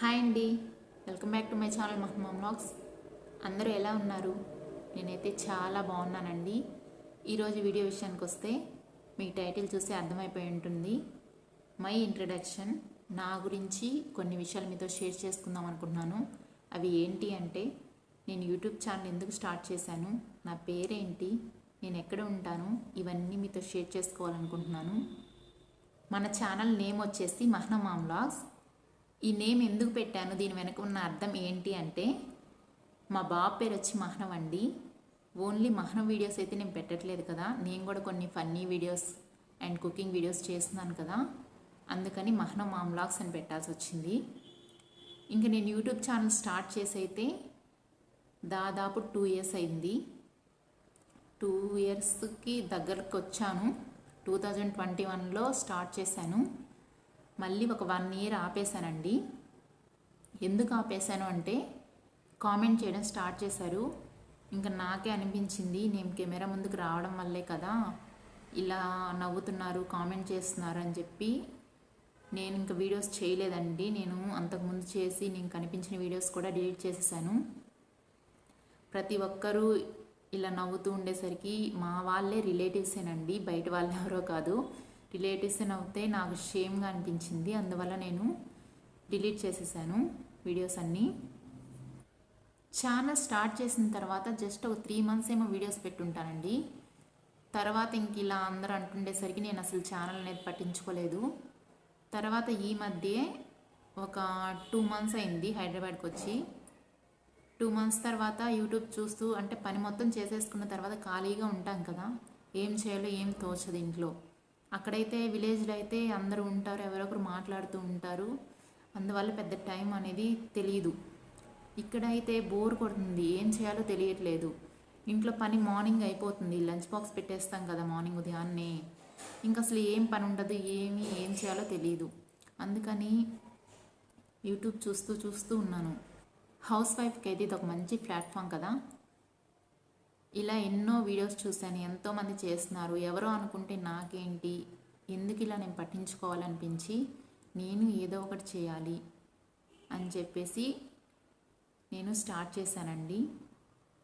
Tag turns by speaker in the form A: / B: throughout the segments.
A: Hi అండి, welcome back to my channel Mahima vlogs. అందరూ ఎలా ఉన్నారు? నేనైతే చాలా బాగున్నానండి. ఈరోజు వీడియో విషయానికి వస్తే మీ టైటిల్ చూసి అర్థమైపోయి ఉంటుంది. మై ఇంట్రడక్షన్, నా గురించి కొన్ని విషయాలు మీతో షేర్ చేసుకుందాం అనుకుంటున్నాను. అవి ఏంటి అంటే, నేను యూట్యూబ్ ఛానల్ ఎందుకు స్టార్ట్ చేశాను, నా పేరేంటి, నేను ఎక్కడ ఉంటాను, ఇవన్నీ మీతో షేర్ చేసుకోవాలనుకుంటున్నాను. మన ఛానల్ నేమ్ వచ్చేసి మహిమా వ్లాగ్స్. ఈ నేమ్ ఎందుకు పెట్టాను, దీని వెనక ఉన్న అర్థం ఏంటి అంటే, మా బాబు పేరు వచ్చి మహ్నవ్ అండి. ఓన్లీ మహ్నవ్ వీడియోస్ అయితే నేను పెట్టట్లేదు కదా, నేను కూడా కొన్ని funny videos and cooking videos చేస్తున్నాను కదా, అందుకని మహ్నవ్ మామ్ వ్లాగ్స్ అని పెట్టాల్సి వచ్చింది. ఇంకా నేను యూట్యూబ్ ఛానల్ స్టార్ట్ చేసి అయితే దాదాపు 2 years అయింది. 2 yearsకి దగ్గరకు వచ్చాను. 2021లో స్టార్ట్ చేశాను. మళ్ళీ ఒక 1 year ఆపేశానండి. ఎందుకు ఆపేశాను అంటే, కామెంట్ చేయడం స్టార్ట్ చేశారు. ఇంకా నాకే అనిపించింది, నేను కెమెరా ముందుకు రావడం వల్లే కదా ఇలా నవ్వుతున్నారు, కామెంట్ చేస్తున్నారు అని చెప్పి నేను ఇంకా వీడియోస్ చేయలేదండి. నేను అంతకుముందు చేసి నేను కనిపించిన వీడియోస్ కూడా డిలీట్ చేసేసాను. ప్రతి ఒక్కరూ ఇలా నవ్వుతూ ఉండేసరికి మా వాళ్ళే, రిలేటివ్సేనండి, బయట వాళ్ళు ఎవరో కాదు, రిలేటివ్స్ నవ్వుతే నాకు షేమ్గా అనిపించింది. అందువల్ల నేను డిలీట్ చేసేసాను వీడియోస్ అన్నీ. ఛానల్ స్టార్ట్ చేసిన తర్వాత జస్ట్ ఒక 3 months ఏమో వీడియోస్ పెట్టుంటానండి. తర్వాత ఇంక ఇలా అందరూ అంటుండేసరికి నేను అసలు ఛానల్ అనేది పట్టించుకోలేదు. తర్వాత ఈ మధ్య ఒక 2 months అయింది హైదరాబాద్కి వచ్చి. 2 months తర్వాత యూట్యూబ్ చూస్తూ, అంటే పని మొత్తం చేసేసుకున్న తర్వాత ఖాళీగా ఉంటాం కదా, ఏం చేయాలో ఏం తోచదు ఇంట్లో. అక్కడైతే విలేజ్లో అయితే అందరూ ఉంటారు, ఎవరో ఒకరు మాట్లాడుతూ ఉంటారు, అందువల్ల పెద్ద టైం అనేది తెలియదు. ఇక్కడైతే బోర్ కొడుతుంది, ఏం చేయాలో తెలియట్లేదు. ఇంట్లో పని మార్నింగ్ అయిపోతుంది, లంచ్ బాక్స్ పెట్టేస్తాం కదా మార్నింగ్ ఉదయాన్నే, ఇంకా అసలు ఏం పని ఉండదు, ఏం చేయాలో తెలియదు. అందుకని యూట్యూబ్ చూస్తూ ఉన్నాను. హౌస్ వైఫ్కి అయితే ఇది ఒక మంచి ప్లాట్ఫామ్ కదా. ఇలా ఎన్నో వీడియోస్ చూశాను, ఎంతోమంది చేస్తున్నారు, ఎవరో అనుకుంటే నాకేంటి, ఎందుకు ఇలా నేను పట్టించుకోవాలనిపించి నేను ఏదో ఒకటి చేయాలి అని చెప్పేసి నేను స్టార్ట్ చేశానండి.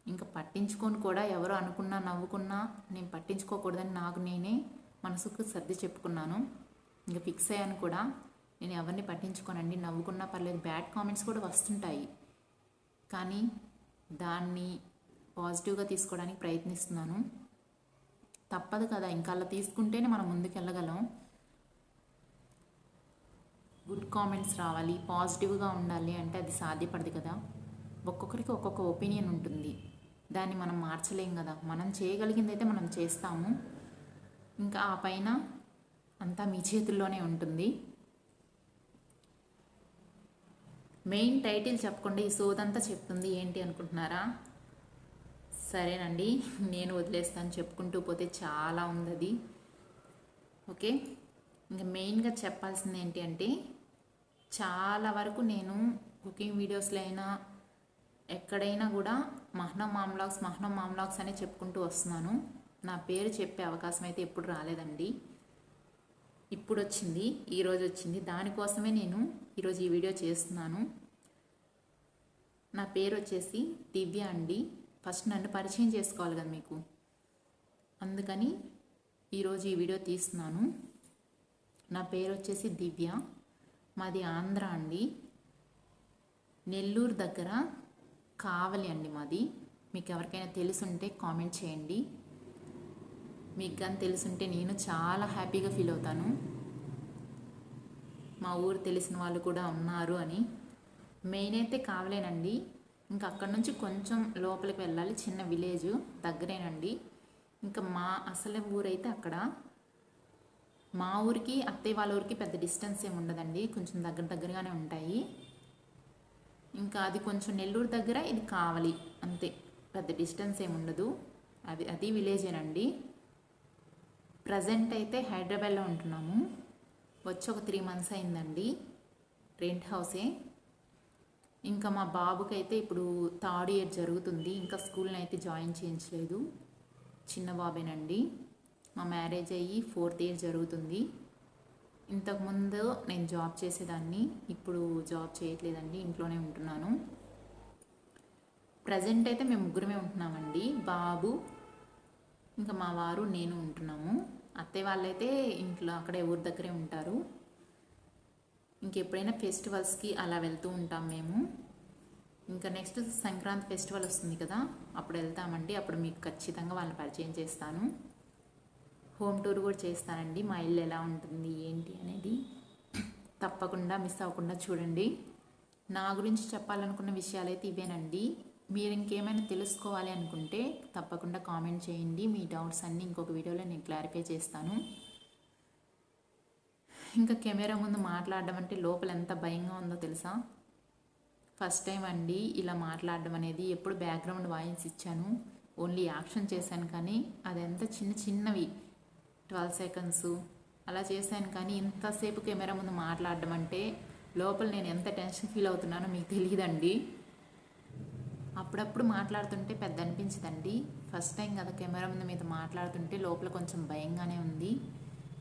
A: ఇంకా పట్టించుకొని కూడా ఎవరో అనుకున్నా నవ్వుకున్నా నేను పట్టించుకోకూడదని నాకు నేనే మనసుకు సర్ది చెప్పుకున్నాను. ఇంకా ఫిక్స్ అయ్యాను కూడా, నేను ఎవరిని పట్టించుకోనండి, నవ్వుకున్నా పర్లేదు. బ్యాడ్ కామెంట్స్ కూడా వస్తుంటాయి, కానీ దాన్ని పాజిటివ్గా తీసుకోవడానికి ప్రయత్నిస్తున్నాను. తప్పదు కదా, ఇంకా అలా తీసుకుంటేనే మనం ముందుకెళ్ళగలం. గుడ్ కామెంట్స్ రావాలి, పాజిటివ్గా ఉండాలి అంటే అది సాధ్యపడదు కదా. ఒక్కొక్కరికి ఒక్కొక్క ఒపీనియన్ ఉంటుంది, దాన్ని మనం మార్చలేం కదా. మనం చేయగలిగింది అయితే మనం చేస్తాము, ఇంకా ఆ పైన అంతా మీ చేతుల్లోనే ఉంటుంది. మెయిన్ టైటిల్ చెప్పకుండా ఈ సోదంతా చెప్తుంది ఏంటి అనుకుంటున్నారా? సరేనండి, నేను వదిలేస్తాను, చెప్పుకుంటూ పోతే చాలా ఉంది అది. ఓకే, ఇంకా మెయిన్గా చెప్పాల్సింది ఏంటి అంటే, చాలా వరకు నేను కుకింగ్ వీడియోస్లో అయినా ఎక్కడైనా కూడా మహిమా వ్లాగ్స్ అనే చెప్పుకుంటూ వస్తున్నాను. నా పేరు చెప్పే అవకాశం అయితే ఎప్పుడు రాలేదండి, ఇప్పుడు వచ్చింది, ఈరోజు వచ్చింది. దానికోసమే నేను ఈరోజు ఈ వీడియో చేస్తున్నాను. నా పేరు వచ్చేసి దివ్య అండి. ఫస్ట్ నన్ను పరిచయం చేసుకోవాలి కదా మీకు, అందుకని ఈరోజు ఈ వీడియో తీస్తున్నాను. నా పేరు వచ్చేసి దివ్య, మాది ఆంధ్ర అండి, నెల్లూరు దగ్గర కావలి అండి మాది. మీకు ఎవరికైనా తెలుసుంటే కామెంట్ చేయండి, మీకు కానీ తెలుసుంటే నేను చాలా హ్యాపీగా ఫీల్ అవుతాను, మా ఊరు తెలిసిన వాళ్ళు కూడా ఉన్నారు అని. మెయిన్ అయితే కావలేనండి, ఇంకా అక్కడ నుంచి కొంచెం లోపలికి వెళ్ళాలి, చిన్న విలేజ్ దగ్గరేనండి. ఇంకా మా అసలు ఊరైతే అక్కడ. మా ఊరికి అత్తయ్య వాళ్ళ ఊరికి పెద్ద డిస్టెన్స్ ఏమి ఉండదండి, కొంచెం దగ్గరగానే ఉంటాయి. ఇంకా అది కొంచెం నెల్లూరు దగ్గర, ఇది కావలి, అంతే, పెద్ద డిస్టెన్స్ ఏమి ఉండదు. అది విలేజేనండి. ప్రజెంట్ అయితే హైదరాబాద్లో ఉంటున్నాము. వచ్చి ఒక 3 months అయిందండి, రెంట్ హౌసే. ఇంకా మా బాబుకి అయితే ఇప్పుడు 3rd year జరుగుతుంది, ఇంకా స్కూల్ని అయితే జాయిన్ చేయించలేదు, చిన్న బాబేనండి. మా మ్యారేజ్ అయ్యి 4th year జరుగుతుంది. ఇంతకుముందు నేను జాబ్ చేసేదాన్ని, ఇప్పుడు జాబ్ చేయట్లేదండి, ఇంట్లోనే ఉంటున్నాను. ప్రజెంట్ అయితే మేము ముగ్గురమే ఉంటున్నామండి, బాబు ఇంకా మా వారు నేను ఉంటున్నాము. అత్తయ్య వాళ్ళైతే ఇంట్లో అక్కడే ఊరి దగ్గరే ఉంటారు. ఇంకెప్పుడైనా ఫెస్టివల్స్కి అలా వెళ్తూ ఉంటాం మేము. ఇంకా నెక్స్ట్ సంక్రాంతి ఫెస్టివల్ వస్తుంది కదా, అప్పుడు వెళ్తామండి. అప్పుడు మీకు ఖచ్చితంగా వాళ్ళని పరిచయం చేస్తాను. హోమ్ టూర్ కూడా చేస్తానండి, మా ఇల్లు ఎలా ఉంటుంది ఏంటి అనేది. తప్పకుండా మిస్ అవ్వకుండా చూడండి. నా గురించి చెప్పాలనుకున్న విషయాలు అయితే ఇవేనండి. మీరు ఇంకేమైనా తెలుసుకోవాలి అనుకుంటే తప్పకుండా కామెంట్ చేయండి. మీ డౌట్స్ అన్నీ ఇంకొక వీడియోలో నేను క్లారిఫై చేస్తాను. ఇంకా కెమెరా ముందు మాట్లాడడం అంటే లోపల ఎంత భయంగా ఉందో తెలుసా. ఫస్ట్ టైం అండి ఇలా మాట్లాడడం అనేది. ఎప్పుడు బ్యాక్గ్రౌండ్ వాయిస్ ఇచ్చాను, ఓన్లీ యాక్షన్ చేశాను, కానీ అదంతా చిన్నవి 12 సెకండ్స్ అలా చేశాను. కానీ ఇంతసేపు కెమెరా ముందు మాట్లాడడం అంటే లోపల నేను ఎంత టెన్షన్ ఫీల్ అవుతున్నానో మీకు తెలియదండి. అప్పుడప్పుడు మాట్లాడుతుంటే పెద్ద అనిపించదండి. ఫస్ట్ టైం కదా కెమెరా ముందు మీద మాట్లాడుతుంటే లోపల కొంచెం భయంగానే ఉంది.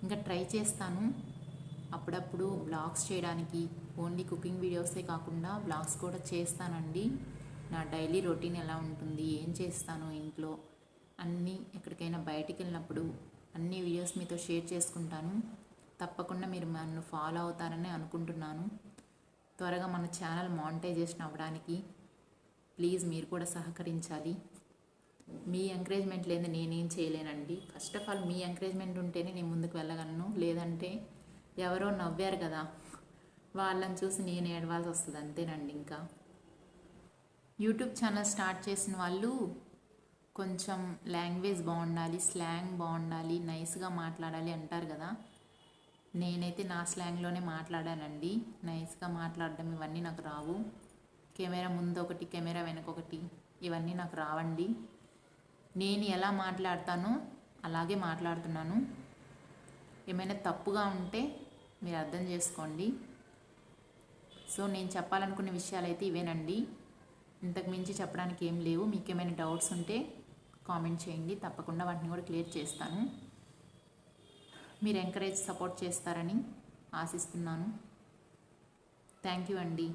A: ఇంకా ట్రై చేస్తాను అప్పుడప్పుడు వ్లాగ్స్ చేయడానికి. ఓన్లీ కుకింగ్ వీడియోసే కాకుండా వ్లాగ్స్ కూడా చేస్తానండి. నా డైలీ రొటీన్ ఎలా ఉంటుంది, ఏం చేస్తాను ఇంట్లో అన్నీ, ఎక్కడికైనా బయటికి వెళ్ళినప్పుడు అన్ని వీడియోస్ మీతో షేర్ చేసుకుంటాను. తప్పకుండా మీరు నన్ను ఫాలో అవుతారని అనుకుంటున్నాను. త్వరగా మన ఛానల్ మానిటైజేషన్ అవ్వడానికి ప్లీజ్ మీరు కూడా సహకరించాలి. మీ ఎంకరేజ్మెంట్ లేదా నేనేం చేయలేనండి. ఫస్ట్ ఆఫ్ ఆల్ మీ ఎంకరేజ్మెంట్ ఉంటేనే నేను ముందుకు వెళ్ళగలను. లేదంటే ఎవరో నవ్వారు కదా, వాళ్ళని చూసి నేను ఏడవాల్సి వస్తుంది, అంతేనండి. ఇంకా యూట్యూబ్ ఛానల్ స్టార్ట్ చేసిన వాళ్ళు కొంచెం లాంగ్వేజ్ బాగుండాలి, స్లాంగ్ బాగుండాలి, నైస్గా మాట్లాడాలి అంటారు కదా. నేనైతే నా స్లాంగ్లోనే మాట్లాడానండి. నైస్గా మాట్లాడడం ఇవన్నీ నాకు రావు. కెమెరా ముందు ఒకటి, కెమెరా వెనకొకటి, ఇవన్నీ నాకు రావండి. నేను ఎలా మాట్లాడతానో అలాగే మాట్లాడుతున్నాను. ఏమైనా తప్పుగా ఉంటే మీరు అర్థం చేసుకోండి. సో నేను చెప్పాలనుకునే విషయాలు అయితే ఇవేనండి. ఇంతకు మించి చెప్పడానికి ఏం లేవు. మీకు ఏమైనా డౌట్స్ ఉంటే కామెంట్ చేయండి, తప్పకుండా వాటిని కూడా క్లియర్ చేస్తాను. మీరు ఎంకరేజ్ సపోర్ట్ చేస్తారని ఆశిస్తున్నాను. థ్యాంక్ యూ అండి.